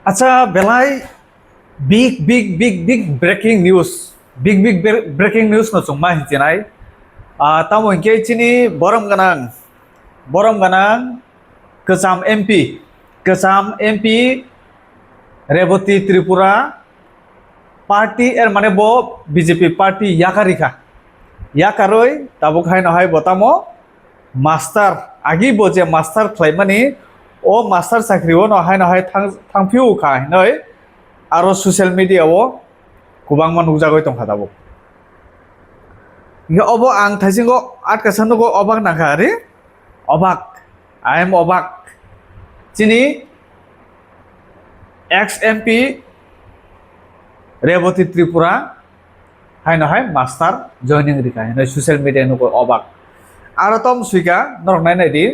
আচ্ছা বেলায় big breaking news big breaking news no chungma hincinai tamo hinke chini borom ganang kesam MP Rebati Tripura party এর মানে bo BJP party yakaroi tabuk hai no hai botamo master আগি bo je master khlaimani o master sakri o no hai thangpiu kha noi aro social media o kubangma nugjagoi tongkha tabuk nge obo ang thaisingo atka sanugo obak nangkha ari obak I am obak chini ex MP Rebati Tripura hai no hai master joining rika hai social media nugo obak aro tom suika norok nai nai di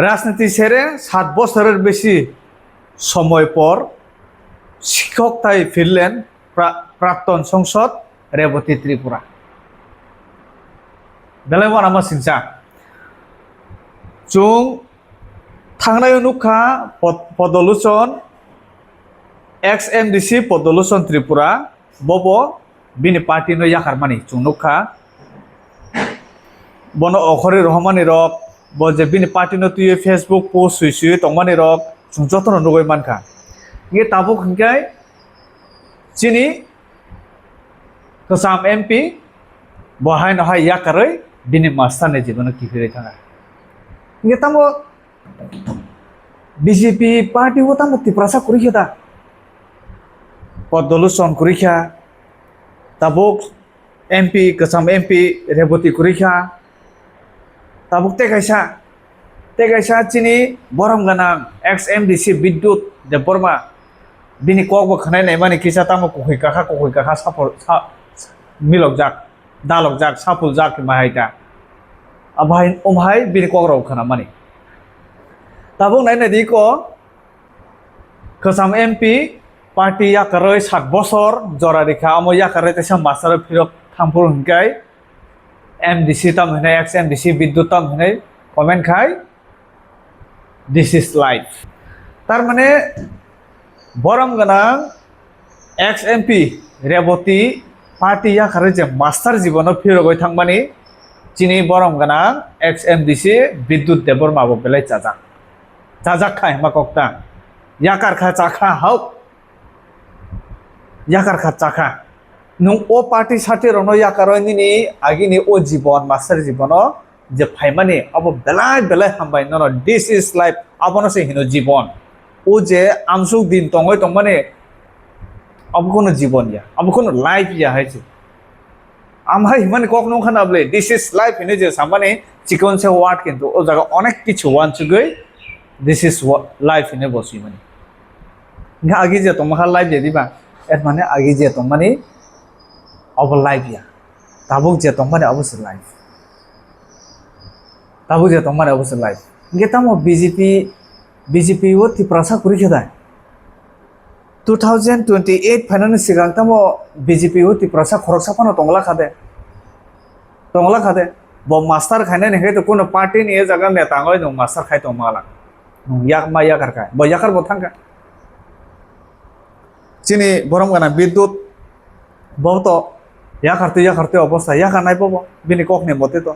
রাজনীতি ছেড়ে 7 বছরের বেশি সময় পর শিক্ষক তাই ফিরলেন প্রাক্তন সংসদ রেবতী ত্রিপুরা বেলায় আমার সিনসা চুং থাংনায় নুখা পদলোচন এক্স MDC পদলোচন ত্রিপুরা বব বিনি পার্টি ন ইয়াকার মানি চুং নুখা বন অখরে রহমানি রক বজে বিনি পার্টি ন তুই ফেসবুক পোস্ট সুই তংমানি রক চুং যতন নগৈ মানখা nge tabuk hingkai chini kesam MP bahai no hai yakaroi bini master ne jibono kifire thanga nge tamo BJP party o tamo tiprasa kurikha ta podolution kurikha tabuk MP kesam MP reboti kurikha tabuk te kaisa chini borom ganang ex MDC bidyut deborma bini kokbo khanai nai mani kisa tamo kokoi kaka sapor milok jak dalok jak sapul jak mahaita abhai omhai bini kokro khana mani tabung nai nai diko kesam MP party yakaroi 7 বছর jora rekha amo yakaroi tesa master phirok thangpur hingkai MDC tam hinai ex MDC bidyut tam hinai comment khai this is life তার মানে বরম গানাং x MP Rebati party ইয়াকারে যে master জীবন ফিরগই থাকবানি চিনি বরম গানাং x MDC বিদ্যুৎ দেবর মাবো বেলাই চাজাক খায় মাককটা ইয়াকার খা চাখা হাউক ইয়াকার খা চাখা নং ও পার্টি সাথে রনো ইয়াকারই নিনি আগিনি ও জীবন মাস্টার জীবন যে ফাইমানি আবো বেলাই হামবাই ন দিস ইজ লাইফ আবনো সে হিনো জীবন ও যে আমসুক দিন তঙ্গই তংমানে আবো কোনো জীবন ইয়া আবো কোনো লাইফ ইয়া হয়েছে আমহাই মানে কখনো খানা বলে দিস ইজ লাইফ হিনে যে সামানে চিকন সে ওয়ার্ড কিন্তু ও জায়গা অনেক কিছু ওয়ান চুগই দিস ইজ লাইফ হিনে বসি মানে আগে যে তোমার লাইফ যে দিবা এর মানে আগে যে তোমানে অব লাইফ ইয়া তাবুক যে তোমানে অবশ্যই লাইফ তাবুক যে তোমানে অবশ্যই life গেতামো BJP o tiprasa kurikha dai 2028 finance sigang tamo BJP o tiprasa khoroksa pano tongla khade bo master khaine ne he to kono party ni e jaga neta ngoi no master khai to mala yak ma yakar khai bo yakar bo thangka chini borom gana bidyut bo to yakarte obostha yakar nai bo bini kok ne bote to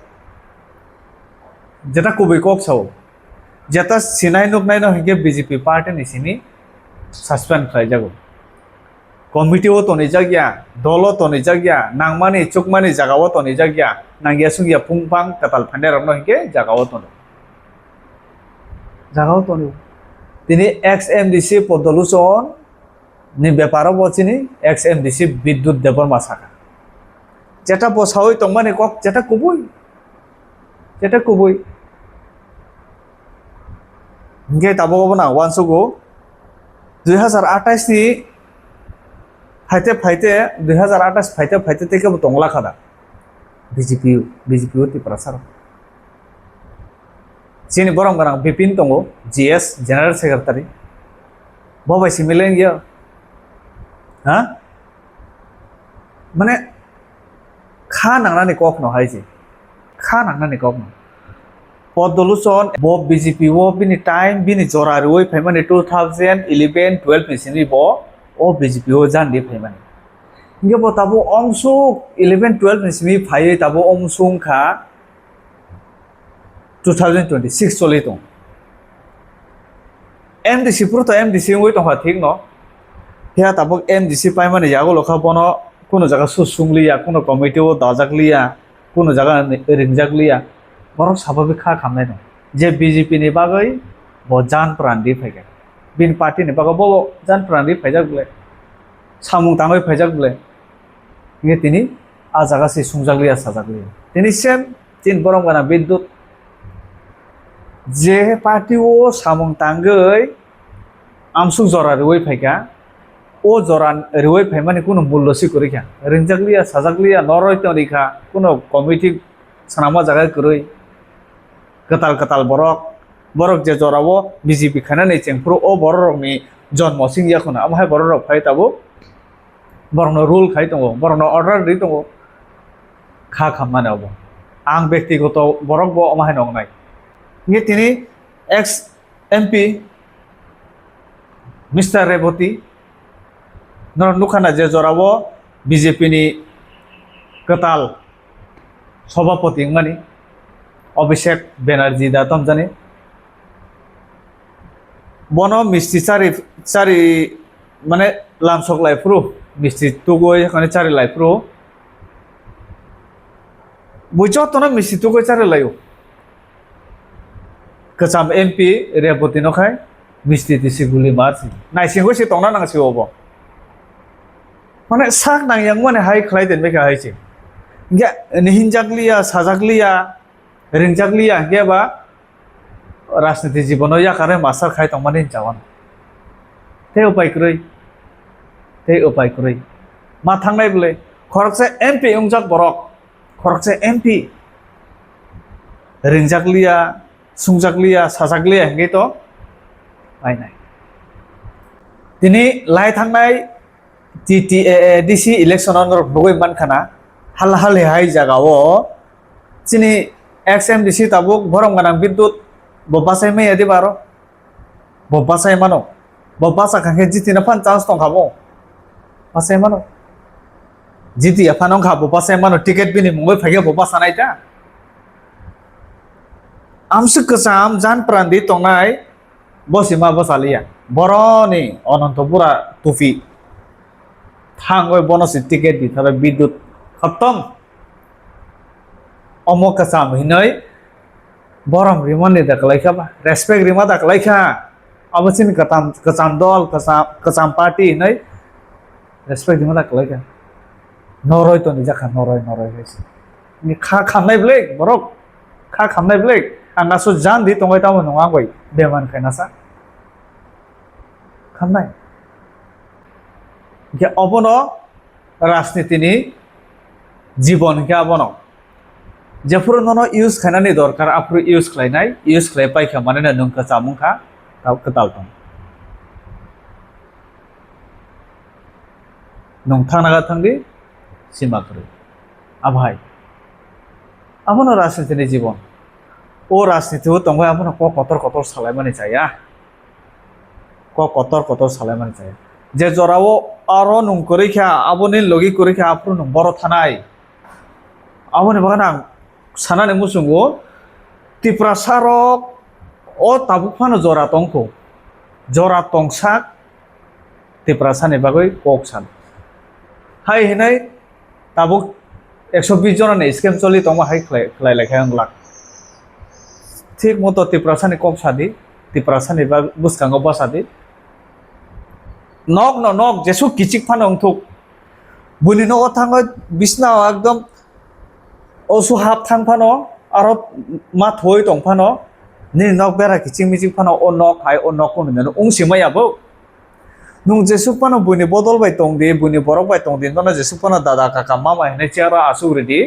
jeta kubai kok chao যেটা Sinai নুকনাই ন হিগে BJP party নিছিনি suspend খাই যাগো কমিটিও তো নিজাগিয়া দলও তো নিজাগিয়া নাংমানি চুকমানি জাগাও তো নিজাগিয়া নাঙ্গিয়া সুগিয়া পুংপাং কাতাল ফান্ডে রং হিগে জাগাও তো তিনি এক্স MDC পদলোচন নি ব্যাপারও বচিনি এক্স MDC বিদ্যুৎ দেবর মাসাকা যেটা বসাওই তংমানি কক যেটা কুবই nge tabo na wansugo 2028 ni ফাইতে 2028 ফাইতে থেকে তংলা খাদা BJP oti prasar chini borom garang bipin tongo GS general secretary bobai similen gya ha মানে খা নাংনানি কক ন হাইছে খা নাংনানি কক ন পদলুচন ব বিজেপি ও বিনি টাইম বিনি জরা রুই ফাইমানে 2011 12 ni sini bo o BJP o jandi faimani nge bo tabo ongsu 11 12 ni simi phai tabo ongsung kha 2026 choli tong MDC pro to MDC ngoi tong ha thik no hia tabo MDC paimani yago lokha bono কোনো জায়গা সুসুংলিয়া কোনো কমিটিও দাজাকলিয়া কোনো জায়গা রিংজাকলিয়া বরং স্বাভাবিক খা খামনাই দं যে BJP नि बागै ब जान प्रान्दी फैगोन बिन पार्टी नि बागै ब जान प्रान्दी फैजाकले सामुं ताङै फैजाकले nge tini a jaga si sungjakliya sajakliya tini sem tin borong gana biddut je party o samung tangoi amsung jora ruoi faiga o joran ruoi faimani kuno mullo si korikha ringjakliya sajakliya noroi tonrikha kuno committee sanama jaga koroi katal katal borok borok je jorao BJP khanani chengpro o borok ni jonmo singya khona amhai borok phai tabo borok no rule khai tongo borok no order ri tongo kha khamane obo ang ব্যক্তিগত borok bo amhai nongnai nge tini ex MP Mr. Revati nor nukhana je jorao BJP ni katal সভাপতি ngani Abhishek Banerjee দা তম জানি বন মিষ্টি চারি চারি মানে লামসক লাইফ্রু মিষ্টি তুগই এখানে চারি লাইফ্রু বুঝছো তো না মিষ্টি তুগই চারি লাইও কাচাম এমপি রেবতী নখাই মিষ্টি দিছি গুলি মারছি নাইসিংগো সে টংনা নাংসি হব মানে সাক নাংয়াং মানে হাই খাই দেন বেকা হাইছে গে নিহিনজাকলিয়া সাজাকলিয়া রিংজাকলিয়া গেবা রাজনীতি জীবন ইয়াকারে মাসার খাই তংমানি যাওয়ান তে উপায় কই মা থাংনাই বলে খরকসে এমপি উংজাক বরক খরকসে এমপি রিংজাকলিয়া সুংজাকলিয়া সাজাকলিয়া গে তো আই নাই তিনি লাই থাংনাই TTADC ইলেকশন বগৈ মানখানা হাল হাল হাই জাগাও চিনি XMDC tabuk borong ganang bidut bopasai me adi baro bopasai mano bopasa kangke jiti na pan chance tong khabo pasai mano jiti apanong khabo pasai mano ticket bini mungoi phage bopasa nai ta amsuk kesam jan prandi tongnai bosima bosalia boroni onantopura tufi thangoi bonosi ticket di thara bidut khatam omok kasam hinai boram rimon ni daklaikha ba respect rima daklaikha abasin kasam dol kasam party hinai respect rima daklaikha noroi to ni jakha noroi hoise ni kha khamnai blek borok kha khamnai blek anga so jan di tongai tamu nonga goi beman khaina sa khamnai ke obono রাজনীতি ni জীবন ke abono যেফুর ননো use খাইনানি দরকার আফুর use খাইনাই use খাই পাইখা মানে না নংকা চামুখা তাও কতালতম নং থানাগা থাঙ্গি সীমা করে আভাই আপন রাজনীতির জীবন ও রাজনীতিও তঙ্গই আপন কতর কতর সালাই মানে চাইয়া কতর সালাই মানে চাইয়া যে জরাও আরো নং করিখা আবনি লগি করিখা আপন নং বড় থানাই আবনি বাগানা সানানি musungo tipra sarok o tabuk phano jora tongko jora tongsak tipra sani bagoi kok san hai hinai tabuk 120 jona ni scam choli tongma hai khlai lekha ang lak ঠিক মতো tipra sani kok sadi tipra sani bag buskango basadi nok jesu kichik phano ngthuk buni no othango bisna ekdom osu hap thang phano aro ma thoi tong phano ni nok bera kiching miching phano o nok hai o nok kun no ung simaya bo nung jesu phano buni bodol bai tong di buni borok bai tong din no jesu phano dada kaka mama hene chara asu redi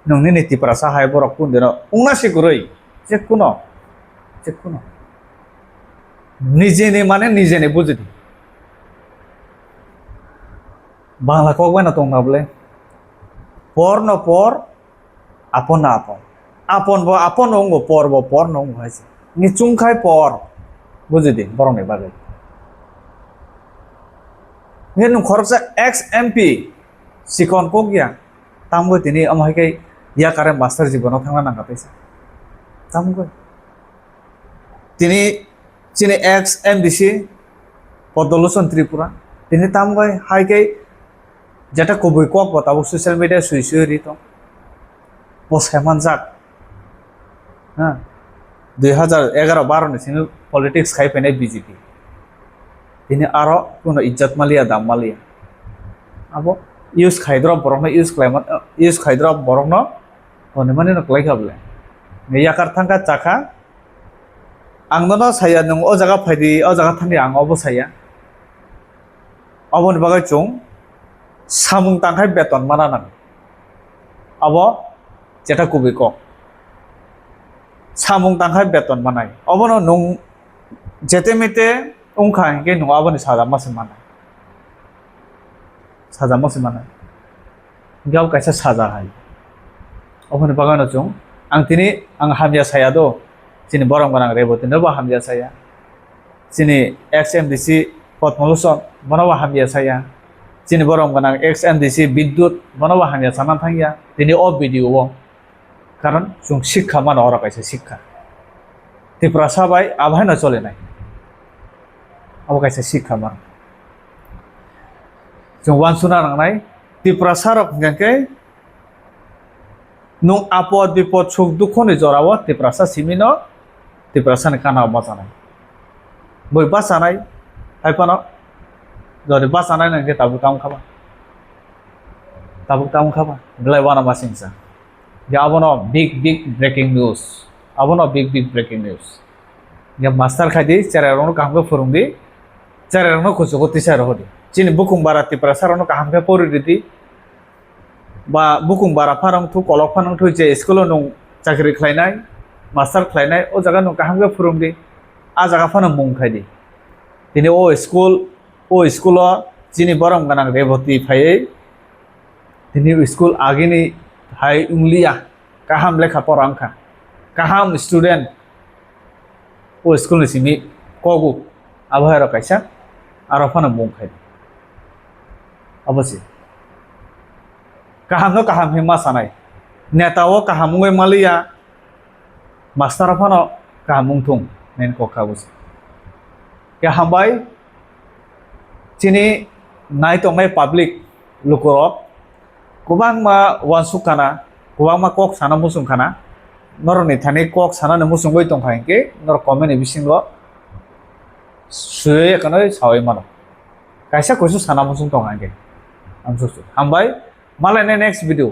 nung ni niti prasa hai borok kun dino ungna siguroi je kuno নিজে নে মানে নিজে নে বুঝদি Bangla cock বানা তং না বলে পর ন পর আপন না আপন আপন নঙ্গ পর নঙ্গ হয়েছে নিচুংখাই পর বুঝিদি বরং বাগে nung khorsa ex MP sikon ko gya tamgo tini amhai kai ya kare master jibono thangna nanga paisa tamgo tini chini ex MDC পদ্মলোচন ত্রিপুরা তিনি তামগাই হাইকাই যেটা কবই কক বতাবো সোশ্যাল মিডিয়া সুই সুই রিত বসাইমান যাক হ্যাঁ 2011-12 নিচিনি পলিটিক্স খাই পেনাই বিজেপি তিনি আরো কোনো ইজ্জত মালিয়া দাম মালিয়া আবো ইউজ খাইদ্র বরং ইউজ খাইদ্র বরং মানে নকলাই খাবলে ইয়াকার থাকা চাকা आंनो साया नों ओ जगह फायदि ओ जगह थांनि आं अबो साया अबोनि बागै चुं सामुं तांखाय बेतन माना नां अबो जेटा कुबि क सामुं तांखाय बेतन मानाय अबोनो नों जेते मेते उंखा के नं अबोनि साजा मासे मानाय गाव कायसा साजा हाय अबोनि बागै चुं आं तिनि आं हामिया साया दो sini borong barang reboti no baham ya saya sini XMDC Potmoluson bono baham ya saya sini borong barang XMDC Bidut bono baham ya sanan thangya tini o video o karon sung শিক্ষা মান ora kaisa শিক্ষা ti prasabai abhai na chole nai abo kaisa শিক্ষা মান sung wan suna nang nai ti prasarok ngake nung apod bipod suk dukho ni jorawo ti prasa simino ti prasane kana basanai boi basanai haipano jodi basanai nang ke tabuk tam khaba glai wana masingsa ya abono big breaking news ya master khadi chararong kaham ke furungdi chararong khusu ko tisar hodi chini bukum barati prasarong kaham ke pori diti ba bukum bara pharang thu kolok phanang thu je school nung chakri khlainai master khlainai o jaga nung kaham ke furungdi a jaga phana mung khaidi tini o school chini borong ganang reboti phai tini school agini hai unglia kaham lekha porangkha kaham student o school ni simi kogu abhayaro kaisa aro phana mung khaidi abosi kaham hema sanai netawo kahamungwe malia master phano kahamung thung nen ko khabus ke hambai chini nai to mai public lukoro kubang ma wansukana kubang ma kok sana musung kana noroni thani kok sana ne musung goi tong khainke nor comment ni bisingo suye kanoi sawai mano kaisa koisu sana musung tong khainke amsu hambai Malah next video.